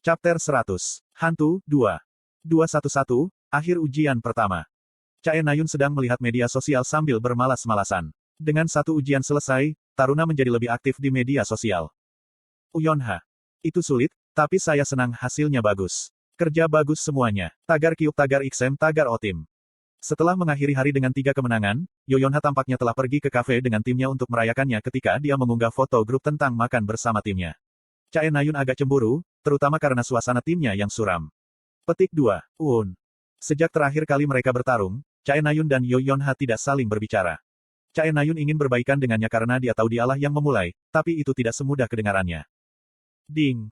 Chapter 100. Hantu, 2. 211, akhir ujian pertama. Chae Nayun sedang melihat media sosial sambil bermalas-malasan. Dengan satu ujian selesai, Taruna menjadi lebih aktif di media sosial. Uyonha. Itu sulit, tapi saya senang hasilnya bagus. Kerja bagus semuanya. Tagar Kyuk, tagar XM, tagar Otim. Setelah mengakhiri hari dengan 3 kemenangan, Yoyonha tampaknya telah pergi ke kafe dengan timnya untuk merayakannya ketika dia mengunggah foto grup tentang makan bersama timnya. Chae Nayun agak cemburu, terutama karena suasana timnya yang suram. Petik 2. Uun. Sejak terakhir kali mereka bertarung, Chae Nayun dan Yoyonha tidak saling berbicara. Chae Nayun ingin berbaikan dengannya karena dia tahu dialah yang memulai, tapi itu tidak semudah kedengarannya. Ding.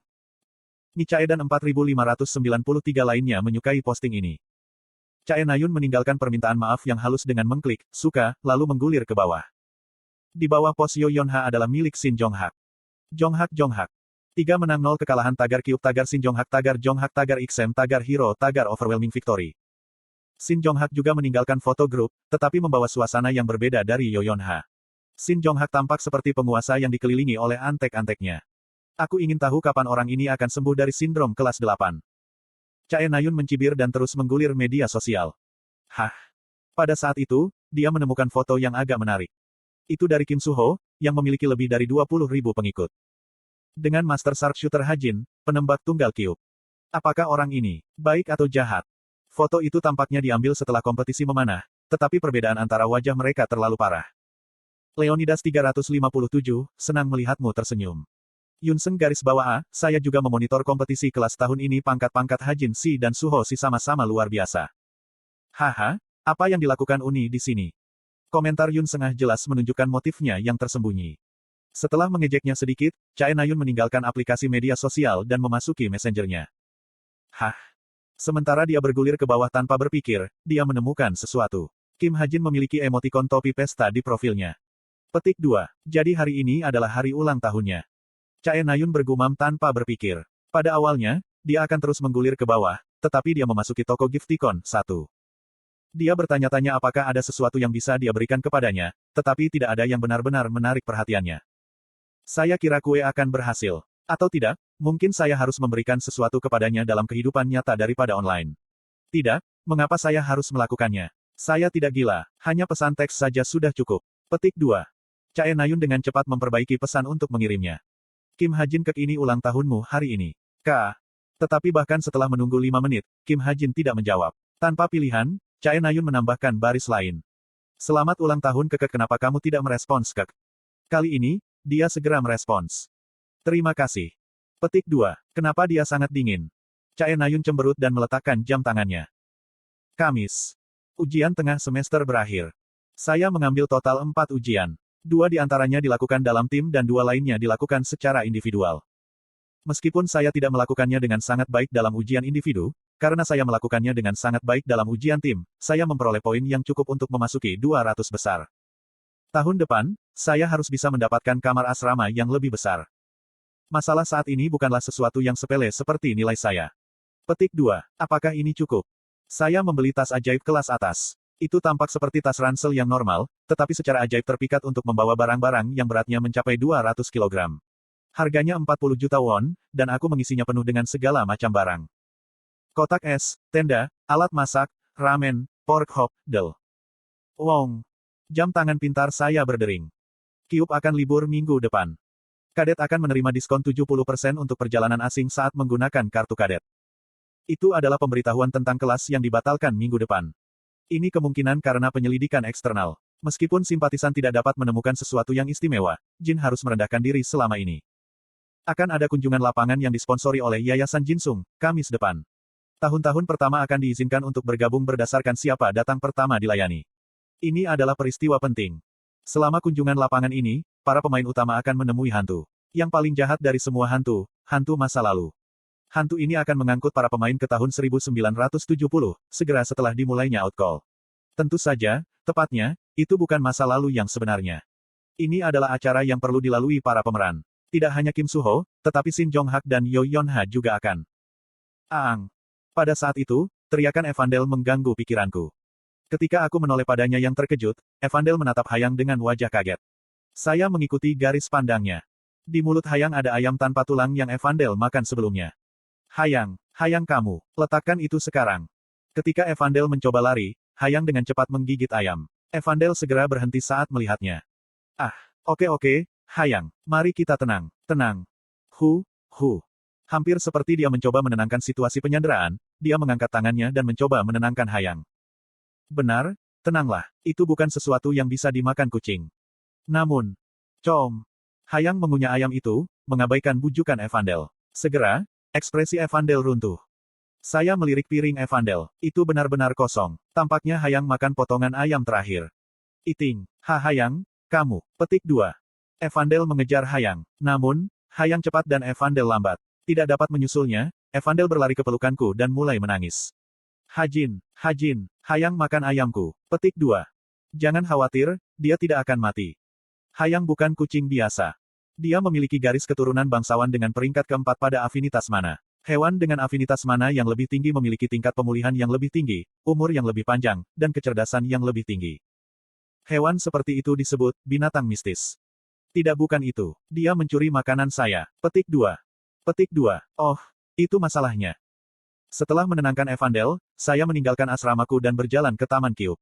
Ni Chae dan 4593 lainnya menyukai posting ini. Chae Nayun meninggalkan permintaan maaf yang halus dengan mengklik suka, lalu menggulir ke bawah. Di bawah pos Yoyonha adalah milik Shin Jonghak. Jonghak. 3 menang 0 kekalahan, tagar Kyuk, tagar Shin Jonghak, tagar Jonghak, tagar XM, tagar Hero, tagar Overwhelming Victory. Shin Jonghak juga meninggalkan foto grup, tetapi membawa suasana yang berbeda dari Yoyonha. Shin Jonghak tampak seperti penguasa yang dikelilingi oleh antek-anteknya. Aku ingin tahu kapan orang ini akan sembuh dari sindrom kelas 8. Chae Nayun mencibir dan terus menggulir media sosial. Hah? Pada saat itu, dia menemukan foto yang agak menarik. Itu dari Kim Suho, yang memiliki lebih dari 20.000 pengikut. Dengan Master Sharpshooter Hajin, penembak tunggal Kyuk. Apakah orang ini baik atau jahat? Foto itu tampaknya diambil setelah kompetisi memanah, tetapi perbedaan antara wajah mereka terlalu parah. Leonidas 357, senang melihatmu tersenyum. Yunseng garis bawah A, saya juga memonitor kompetisi kelas tahun ini, pangkat-pangkat Hajin Si dan Suho Si sama-sama luar biasa. Haha, apa yang dilakukan Uni di sini? Komentar Yunseng jelas menunjukkan motifnya yang tersembunyi. Setelah mengejeknya sedikit, Chae Nayun meninggalkan aplikasi media sosial dan memasuki messengernya. Hah? Sementara dia bergulir ke bawah tanpa berpikir, dia menemukan sesuatu. Kim Hajin memiliki emotikon topi pesta di profilnya. Petik 2. Jadi hari ini adalah hari ulang tahunnya. Chae Nayun bergumam tanpa berpikir. Pada awalnya, dia akan terus menggulir ke bawah, tetapi dia memasuki toko Gifticon 1. Dia bertanya-tanya apakah ada sesuatu yang bisa dia berikan kepadanya, tetapi tidak ada yang benar-benar menarik perhatiannya. Saya kira kue akan berhasil. Atau tidak, mungkin saya harus memberikan sesuatu kepadanya dalam kehidupan nyata daripada online. Tidak, mengapa saya harus melakukannya? Saya tidak gila, hanya pesan teks saja sudah cukup. Petik 2. Chae Nayun dengan cepat memperbaiki pesan untuk mengirimnya. Kim Hajin, kek ini ulang tahunmu hari ini. Tetapi bahkan setelah menunggu 5 menit, Kim Hajin tidak menjawab. Tanpa pilihan, Chae Nayun menambahkan baris lain. Selamat ulang tahun kek, kenapa kamu tidak merespons kek? Kali ini, dia segera merespons. Terima kasih. Petik 2. Kenapa dia sangat dingin? Chae Nayun cemberut dan meletakkan jam tangannya. Kamis. Ujian tengah semester berakhir. Saya mengambil total 4 ujian. 2 di antaranya dilakukan dalam tim dan 2 lainnya dilakukan secara individual. Meskipun saya tidak melakukannya dengan sangat baik dalam ujian individu, karena saya melakukannya dengan sangat baik dalam ujian tim, saya memperoleh poin yang cukup untuk memasuki 200 besar. Tahun depan, saya harus bisa mendapatkan kamar asrama yang lebih besar. Masalah saat ini bukanlah sesuatu yang sepele seperti nilai saya. Petik 2. Apakah ini cukup? Saya membeli tas ajaib kelas atas. Itu tampak seperti tas ransel yang normal, tetapi secara ajaib terpikat untuk membawa barang-barang yang beratnya mencapai 200 kg. Harganya 40 juta won, dan aku mengisinya penuh dengan segala macam barang. Kotak es, tenda, alat masak, ramen, pork hop, del. Wong. Jam tangan pintar saya berdering. Kyuk akan libur minggu depan. Kadet akan menerima diskon 70% untuk perjalanan asing saat menggunakan kartu kadet. Itu adalah pemberitahuan tentang kelas yang dibatalkan minggu depan. Ini kemungkinan karena penyelidikan eksternal. Meskipun simpatisan tidak dapat menemukan sesuatu yang istimewa, Jin harus merendahkan diri selama ini. Akan ada kunjungan lapangan yang disponsori oleh Yayasan Jinsung, Kamis depan. Tahun-tahun pertama akan diizinkan untuk bergabung berdasarkan siapa datang pertama dilayani. Ini adalah peristiwa penting. Selama kunjungan lapangan ini, para pemain utama akan menemui hantu. Yang paling jahat dari semua hantu, hantu masa lalu. Hantu ini akan mengangkut para pemain ke tahun 1970, segera setelah dimulainya outcall. Tentu saja, tepatnya, itu bukan masa lalu yang sebenarnya. Ini adalah acara yang perlu dilalui para pemeran. Tidak hanya Kim Suho, tetapi Shin Jonghak dan Yoyonha juga akan. Aang. Pada saat itu, teriakan Evandel mengganggu pikiranku. Ketika aku menoleh padanya yang terkejut, Evandel menatap Hayang dengan wajah kaget. Saya mengikuti garis pandangnya. Di mulut Hayang ada ayam tanpa tulang yang Evandel makan sebelumnya. Hayang kamu, letakkan itu sekarang. Ketika Evandel mencoba lari, Hayang dengan cepat menggigit ayam. Evandel segera berhenti saat melihatnya. Ah, oke, Hayang, mari kita tenang. Hu. Hampir seperti dia mencoba menenangkan situasi penyanderaan, dia mengangkat tangannya dan mencoba menenangkan Hayang. Benar, tenanglah, itu bukan sesuatu yang bisa dimakan kucing. Namun, Hayang mengunyah ayam itu, mengabaikan bujukan Evandel. Segera, ekspresi Evandel runtuh. Saya melirik piring Evandel, itu benar-benar kosong. Tampaknya Hayang makan potongan ayam terakhir. Iting, Hayang, kamu, petik 2. Evandel mengejar Hayang. Namun, Hayang cepat dan Evandel lambat. Tidak dapat menyusulnya, Evandel berlari ke pelukanku dan mulai menangis. Hajin, Hayang makan ayamku. Petik 2. Jangan khawatir, dia tidak akan mati. Hayang bukan kucing biasa. Dia memiliki garis keturunan bangsawan dengan peringkat keempat pada afinitas mana. Hewan dengan afinitas mana yang lebih tinggi memiliki tingkat pemulihan yang lebih tinggi, umur yang lebih panjang, dan kecerdasan yang lebih tinggi. Hewan seperti itu disebut binatang mistis. Tidak, bukan itu. Dia mencuri makanan saya. Petik 2. Oh, itu masalahnya. Setelah menenangkan Evandel, saya meninggalkan asramaku dan berjalan ke Taman Kyub.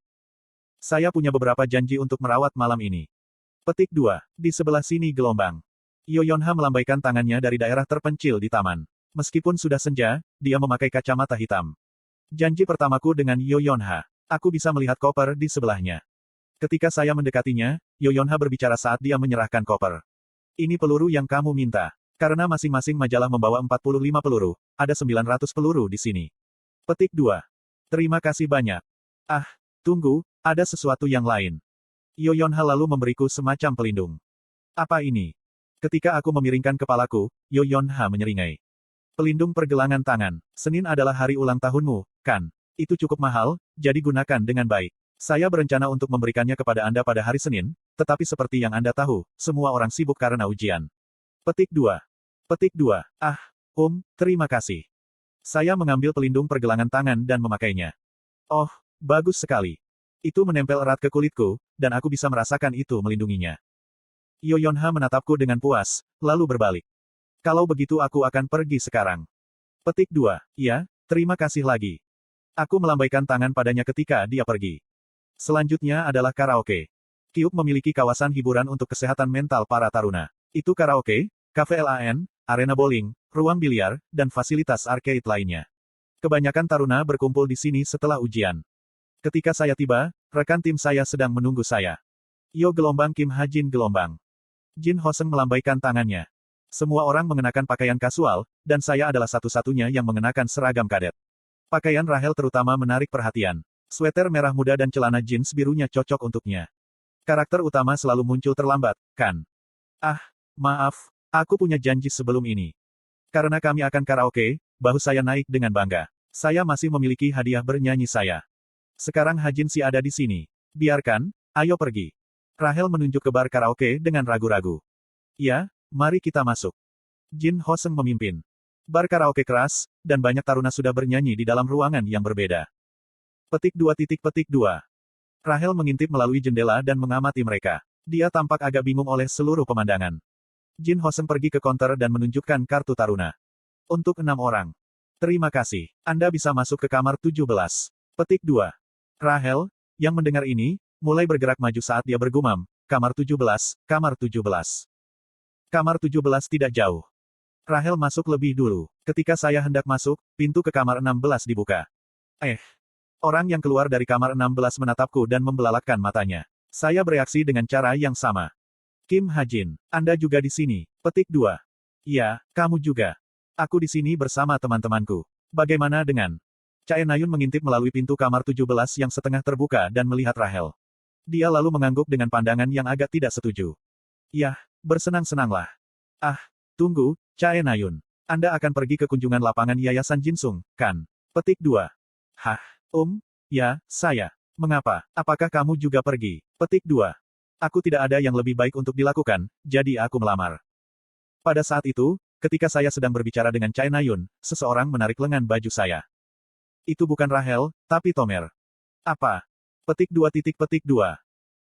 Saya punya beberapa janji untuk merawat malam ini. Petik 2. Di sebelah sini gelombang. Yoyonha melambaikan tangannya dari daerah terpencil di taman. Meskipun sudah senja, dia memakai kacamata hitam. Janji pertamaku dengan Yoyonha. Aku bisa melihat koper di sebelahnya. Ketika saya mendekatinya, Yoyonha berbicara saat dia menyerahkan koper. Ini peluru yang kamu minta. Karena masing-masing majalah membawa 45 peluru, ada 900 peluru di sini. Petik 2. Terima kasih banyak. Ah, tunggu, ada sesuatu yang lain. Yoyonha lalu memberiku semacam pelindung. Apa ini? Ketika aku memiringkan kepalaku, Yoyonha menyeringai. Pelindung pergelangan tangan. Senin adalah hari ulang tahunmu, kan? Itu cukup mahal, jadi gunakan dengan baik. Saya berencana untuk memberikannya kepada Anda pada hari Senin, tetapi seperti yang Anda tahu, semua orang sibuk karena ujian. Petik 2. Ah, terima kasih. Saya mengambil pelindung pergelangan tangan dan memakainya. Oh, bagus sekali. Itu menempel erat ke kulitku, dan aku bisa merasakan itu melindunginya. Yoyonha menatapku dengan puas, lalu berbalik. Kalau begitu aku akan pergi sekarang. Petik 2. Ya, terima kasih lagi. Aku melambaikan tangan padanya ketika dia pergi. Selanjutnya adalah karaoke. Kyub memiliki kawasan hiburan untuk kesehatan mental para taruna. Itu karaoke, kafe LAN, arena bowling, ruang biliar, dan fasilitas arcade lainnya. Kebanyakan taruna berkumpul di sini setelah ujian. Ketika saya tiba, rekan tim saya sedang menunggu saya. Yo gelombang Kim Hajin gelombang. Jin Hoseng melambaikan tangannya. Semua orang mengenakan pakaian kasual, dan saya adalah satu-satunya yang mengenakan seragam kadet. Pakaian Rahel terutama menarik perhatian. Sweater merah muda dan celana jeans birunya cocok untuknya. Karakter utama selalu muncul terlambat, kan? Ah, maaf, aku punya janji sebelum ini. Karena kami akan karaoke, bahu saya naik dengan bangga. Saya masih memiliki hadiah bernyanyi saya. Sekarang Hajin si ada di sini. Biarkan, ayo pergi. Rahel menunjuk ke bar karaoke dengan ragu-ragu. Ya, mari kita masuk. Jin Hoseng memimpin. Bar karaoke keras, dan banyak taruna sudah bernyanyi di dalam ruangan yang berbeda. Petik 2. Rahel mengintip melalui jendela dan mengamati mereka. Dia tampak agak bingung oleh seluruh pemandangan. Jin Hoseng pergi ke counter dan menunjukkan kartu taruna. Untuk 6 orang. Terima kasih. Anda bisa masuk ke kamar 17. Petik 2. Rahel, yang mendengar ini, mulai bergerak maju saat dia bergumam, kamar 17, kamar 17. Kamar 17 tidak jauh. Rahel masuk lebih dulu. Ketika saya hendak masuk, pintu ke kamar 16 dibuka. Orang yang keluar dari kamar 16 menatapku dan membelalakkan matanya. Saya bereaksi dengan cara yang sama. Kim Hajin, Anda juga di sini. Petik 2. Ya, kamu juga. Aku di sini bersama teman-temanku. Bagaimana dengan? Chae Nayun mengintip melalui pintu kamar 17 yang setengah terbuka dan melihat Rahel. Dia lalu mengangguk dengan pandangan yang agak tidak setuju. Yah, bersenang-senanglah. Ah, tunggu, Chae Nayun. Anda akan pergi ke kunjungan lapangan Yayasan Jinsung, kan? Petik 2. Hah? Ya, saya. Mengapa? Apakah kamu juga pergi? Petik 2. Aku tidak ada yang lebih baik untuk dilakukan, jadi aku melamar. Pada saat itu, ketika saya sedang berbicara dengan Chae Nayun, seseorang menarik lengan baju saya. Itu bukan Rahel, tapi Tomer. Apa? Petik 2.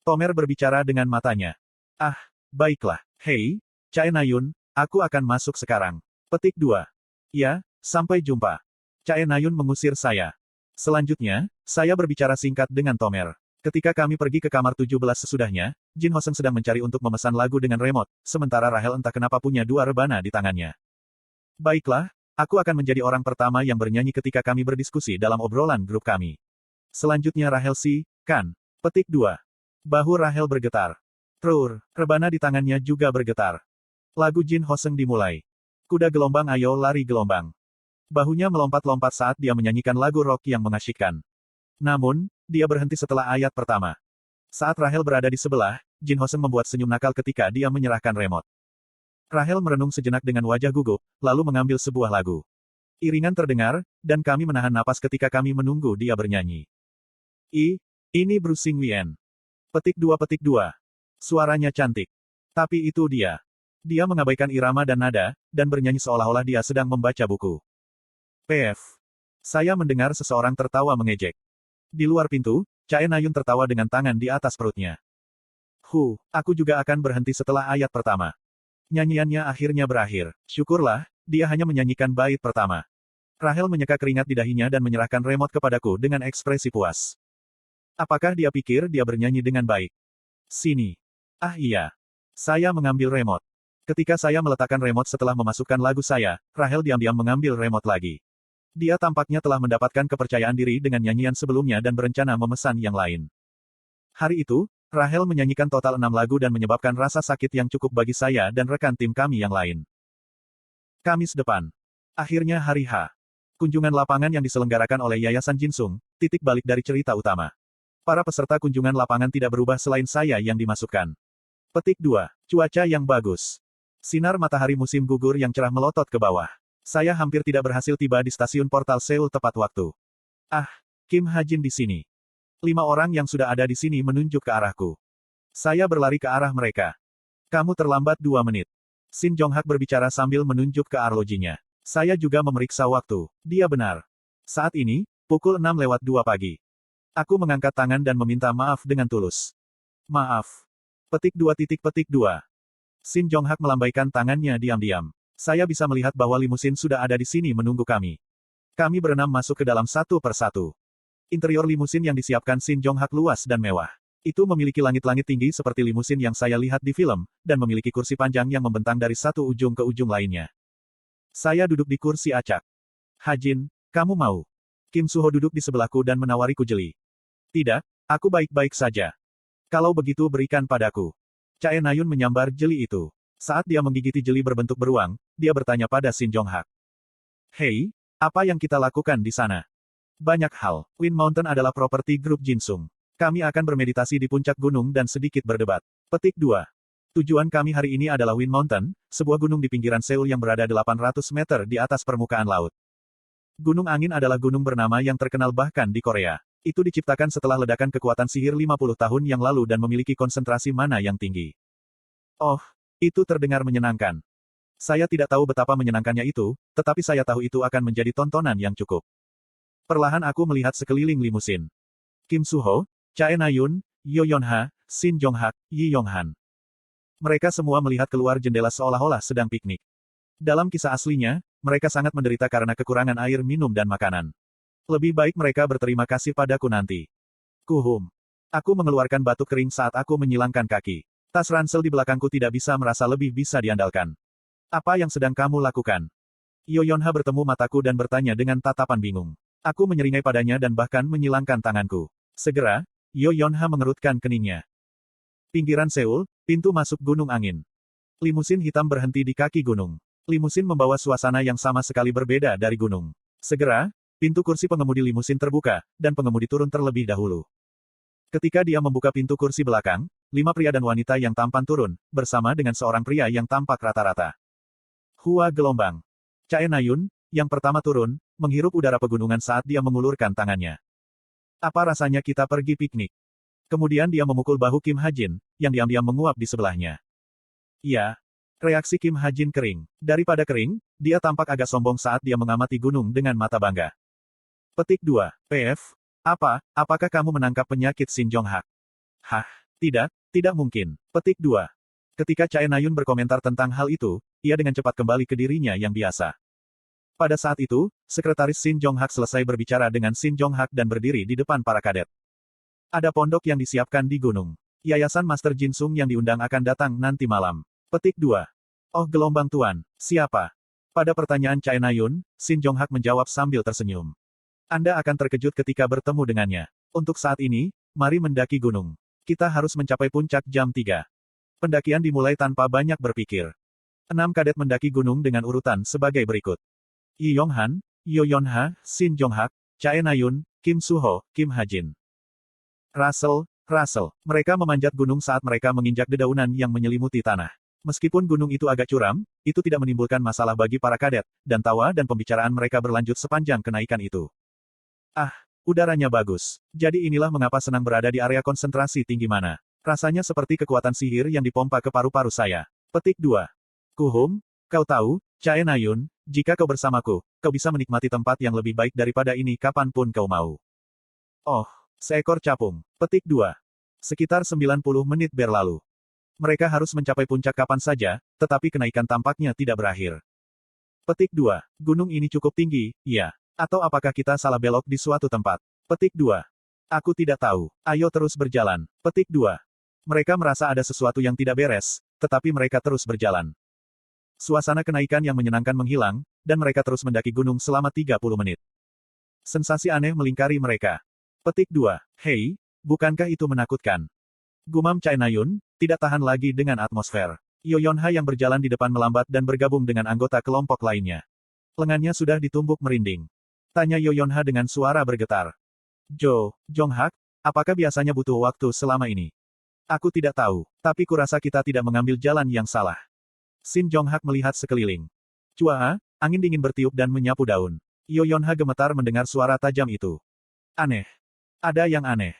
Tomer berbicara dengan matanya. Ah, baiklah. Hei, Chae Nayun, aku akan masuk sekarang. Petik 2. Ya, sampai jumpa. Chae Nayun mengusir saya. Selanjutnya, saya berbicara singkat dengan Tomer. Ketika kami pergi ke kamar 17 sesudahnya, Jin Hoseng sedang mencari untuk memesan lagu dengan remote, sementara Rahel entah kenapa punya dua rebana di tangannya. Baiklah, aku akan menjadi orang pertama yang bernyanyi ketika kami berdiskusi dalam obrolan grup kami. Selanjutnya Rahel kan. Petik 2. Bahu Rahel bergetar. Trur, rebana di tangannya juga bergetar. Lagu Jin Hoseng dimulai. Kuda gelombang ayo lari gelombang. Bahunya melompat-lompat saat dia menyanyikan lagu rock yang mengasyikkan. Namun, dia berhenti setelah ayat pertama. Saat Rahel berada di sebelah, Jin Hoseng membuat senyum nakal ketika dia menyerahkan remote. Rahel merenung sejenak dengan wajah gugup, lalu mengambil sebuah lagu. Iringan terdengar, dan kami menahan napas ketika kami menunggu dia bernyanyi. Ini Bruce Wien. Petik 2. Suaranya cantik. Tapi itu dia. Dia mengabaikan irama dan nada, dan bernyanyi seolah-olah dia sedang membaca buku. PF. Saya mendengar seseorang tertawa mengejek. Di luar pintu, Chae Nayun tertawa dengan tangan di atas perutnya. Aku juga akan berhenti setelah ayat pertama. Nyanyiannya akhirnya berakhir. Syukurlah, dia hanya menyanyikan bait pertama. Rahel menyeka keringat di dahinya dan menyerahkan remote kepadaku dengan ekspresi puas. Apakah dia pikir dia bernyanyi dengan baik? Sini. Ah iya. Saya mengambil remote. Ketika saya meletakkan remote setelah memasukkan lagu saya, Rahel diam-diam mengambil remote lagi. Dia tampaknya telah mendapatkan kepercayaan diri dengan nyanyian sebelumnya dan berencana memesan yang lain. Hari itu, Rahel menyanyikan total 6 lagu dan menyebabkan rasa sakit yang cukup bagi saya dan rekan tim kami yang lain. Kamis depan. Akhirnya hari H. Kunjungan lapangan yang diselenggarakan oleh Yayasan Jinsung, titik balik dari cerita utama. Para peserta kunjungan lapangan tidak berubah selain saya yang dimasukkan. Petik 2. Cuaca yang bagus. Sinar matahari musim gugur yang cerah melotot ke bawah. Saya hampir tidak berhasil tiba di stasiun portal Seoul tepat waktu. Kim Ha-jin di sini. 5 orang yang sudah ada di sini menunjuk ke arahku. Saya berlari ke arah mereka. Kamu terlambat 2 menit. Shin Jong-hak berbicara sambil menunjuk ke arlojinya. Saya juga memeriksa waktu. Dia benar. Saat ini, pukul 6:02 pagi. Aku mengangkat tangan dan meminta maaf dengan tulus. Maaf. Petik 2. Shin Jong-hak melambaikan tangannya diam-diam. Saya bisa melihat bahwa limusin sudah ada di sini menunggu kami. Kami berenam masuk ke dalam satu persatu. Interior limusin yang disiapkan Shin Jong-hak luas dan mewah. Itu memiliki langit-langit tinggi seperti limusin yang saya lihat di film, dan memiliki kursi panjang yang membentang dari satu ujung ke ujung lainnya. Saya duduk di kursi acak. Ha-jin, kamu mau? Kim Suho duduk di sebelahku dan menawariku jeli. Tidak, aku baik-baik saja. Kalau begitu berikan padaku. Chae Nayun menyambar jeli itu. Saat dia menggigiti jeli berbentuk beruang, dia bertanya pada Shin Jong-hak. Hei, apa yang kita lakukan di sana? Banyak hal. Wind Mountain adalah properti grup Jinsung. Kami akan bermeditasi di puncak gunung dan sedikit berdebat. Petik 2. Tujuan kami hari ini adalah Wind Mountain, sebuah gunung di pinggiran Seoul yang berada 800 meter di atas permukaan laut. Gunung angin adalah gunung bernama yang terkenal bahkan di Korea. Itu diciptakan setelah ledakan kekuatan sihir 50 tahun yang lalu dan memiliki konsentrasi mana yang tinggi. Oh, itu terdengar menyenangkan. Saya tidak tahu betapa menyenangkannya itu, tetapi saya tahu itu akan menjadi tontonan yang cukup. Perlahan aku melihat sekeliling limusin. Kim Suho, Chae Nayun, Yo Yeon-ha, Shin Jong-hak, Yi Yong-han. Mereka semua melihat keluar jendela seolah-olah sedang piknik. Dalam kisah aslinya, mereka sangat menderita karena kekurangan air minum dan makanan. Lebih baik mereka berterima kasih padaku nanti. Kuhum. Aku mengeluarkan batuk kering saat aku menyilangkan kaki. Tas ransel di belakangku tidak bisa merasa lebih bisa diandalkan. Apa yang sedang kamu lakukan? Yo Yeon-ha bertemu mataku dan bertanya dengan tatapan bingung. Aku menyeringai padanya dan bahkan menyilangkan tanganku. Segera, Yo Yeon-ha mengerutkan keningnya. Pinggiran Seoul, pintu masuk gunung angin. Limusin hitam berhenti di kaki gunung. Limusin membawa suasana yang sama sekali berbeda dari gunung. Segera, pintu kursi pengemudi limusin terbuka, dan pengemudi turun terlebih dahulu. Ketika dia membuka pintu kursi belakang, 5 pria dan wanita yang tampan turun, bersama dengan seorang pria yang tampak rata-rata. Hua gelombang. Chae Nayun, yang pertama turun, menghirup udara pegunungan saat dia mengulurkan tangannya. Apa rasanya kita pergi piknik? Kemudian dia memukul bahu Kim Ha-jin, yang diam-diam menguap di sebelahnya. Ya. Reaksi Kim Ha-jin kering. Daripada kering, dia tampak agak sombong saat dia mengamati gunung dengan mata bangga. Petik 2. PF. Apakah kamu menangkap penyakit Shin Jong-hak? Hah, tidak mungkin. Petik 2. Ketika Chae Nayun berkomentar tentang hal itu, ia dengan cepat kembali ke dirinya yang biasa. Pada saat itu, Sekretaris Shin Jong-hak selesai berbicara dengan Shin Jong-hak dan berdiri di depan para kadet. Ada pondok yang disiapkan di gunung. Yayasan Master Jinsung yang diundang akan datang nanti malam. Petik 2. Oh gelombang tuan, siapa? Pada pertanyaan Chae Na-yun, Shin Jong-hak menjawab sambil tersenyum. Anda akan terkejut ketika bertemu dengannya. Untuk saat ini, mari mendaki gunung. Kita harus mencapai puncak jam 3. Pendakian dimulai tanpa banyak berpikir. 6 kadet mendaki gunung dengan urutan sebagai berikut. Yi Yong-han, Yo Yeon-ha, Shin Jong-hak, Chae Na-yun, Kim Soo-ho, Kim Ha-jin. Russell. Mereka memanjat gunung saat mereka menginjak dedaunan yang menyelimuti tanah. Meskipun gunung itu agak curam, itu tidak menimbulkan masalah bagi para kadet, dan tawa dan pembicaraan mereka berlanjut sepanjang kenaikan itu. Ah, udaranya bagus. Jadi inilah mengapa senang berada di area konsentrasi tinggi mana. Rasanya seperti kekuatan sihir yang dipompa ke paru-paru saya. Petik 2. Kuhum, kau tahu, Chae Na-yun, jika kau bersamaku, kau bisa menikmati tempat yang lebih baik daripada ini kapanpun kau mau. Oh, seekor capung. Petik 2. Sekitar 90 menit berlalu. Mereka harus mencapai puncak kapan saja, tetapi kenaikan tampaknya tidak berakhir. Petik 2. Gunung ini cukup tinggi, iya. Atau apakah kita salah belok di suatu tempat? Petik 2. Aku tidak tahu. Ayo terus berjalan. Petik 2. Mereka merasa ada sesuatu yang tidak beres, tetapi mereka terus berjalan. Suasana kenaikan yang menyenangkan menghilang, dan mereka terus mendaki gunung selama 30 menit. Sensasi aneh melingkari mereka. Petik 2. Hei, bukankah itu menakutkan? Gumam Chae Na-yun, tidak tahan lagi dengan atmosfer. Yo Yeon-ha yang berjalan di depan melambat dan bergabung dengan anggota kelompok lainnya. Lengannya sudah ditumbuk merinding. Tanya Yo Yeon-ha dengan suara bergetar. Jong-hak, apakah biasanya butuh waktu selama ini? Aku tidak tahu, tapi kurasa kita tidak mengambil jalan yang salah. Shin Jong-hak melihat sekeliling. Cuaca, angin dingin bertiup dan menyapu daun. Yo Yeon-ha gemetar mendengar suara tajam itu. Aneh. Ada yang aneh.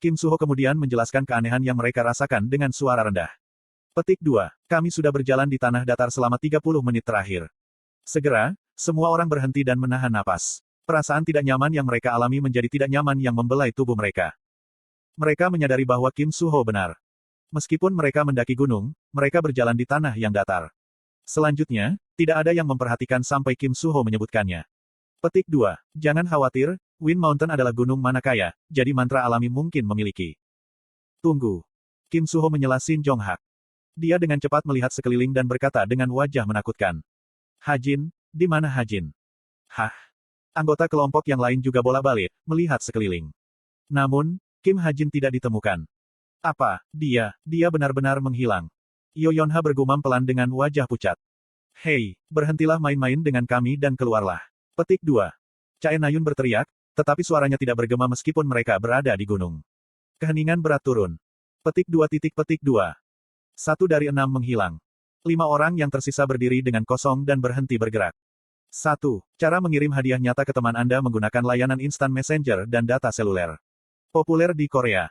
Kim Soo-ho kemudian menjelaskan keanehan yang mereka rasakan dengan suara rendah. Petik 2. Kami sudah berjalan di tanah datar selama 30 menit terakhir. Segera, semua orang berhenti dan menahan napas. Perasaan tidak nyaman yang mereka alami menjadi tidak nyaman yang membelai tubuh mereka. Mereka menyadari bahwa Kim Soo-ho benar. Meskipun mereka mendaki gunung, mereka berjalan di tanah yang datar. Selanjutnya, tidak ada yang memperhatikan sampai Kim Soo-ho menyebutkannya. Petik 2. Jangan khawatir, Wind Mountain adalah gunung mana kaya, jadi mantra alami mungkin memiliki. Tunggu. Kim Soo-ho menyela Shin Jong-hak. Dia dengan cepat melihat sekeliling dan berkata dengan wajah menakutkan. Ha-jin, di mana Ha-jin? Hah? Anggota kelompok yang lain juga bolak-balik, melihat sekeliling. Namun, Kim Ha-jin tidak ditemukan. Apa, dia benar-benar menghilang. Yo Yeon-ha bergumam pelan dengan wajah pucat. Hei, berhentilah main-main dengan kami dan keluarlah. Petik 2. Chae Na-yun berteriak, tetapi suaranya tidak bergema meskipun mereka berada di gunung. Keheningan berat turun. Petik 2. Petik 2. 1 dari 6 menghilang. 5 orang yang tersisa berdiri dengan kosong dan berhenti bergerak. 1. Cara mengirim hadiah nyata ke teman Anda menggunakan layanan instant messenger dan data seluler. Populer di Korea.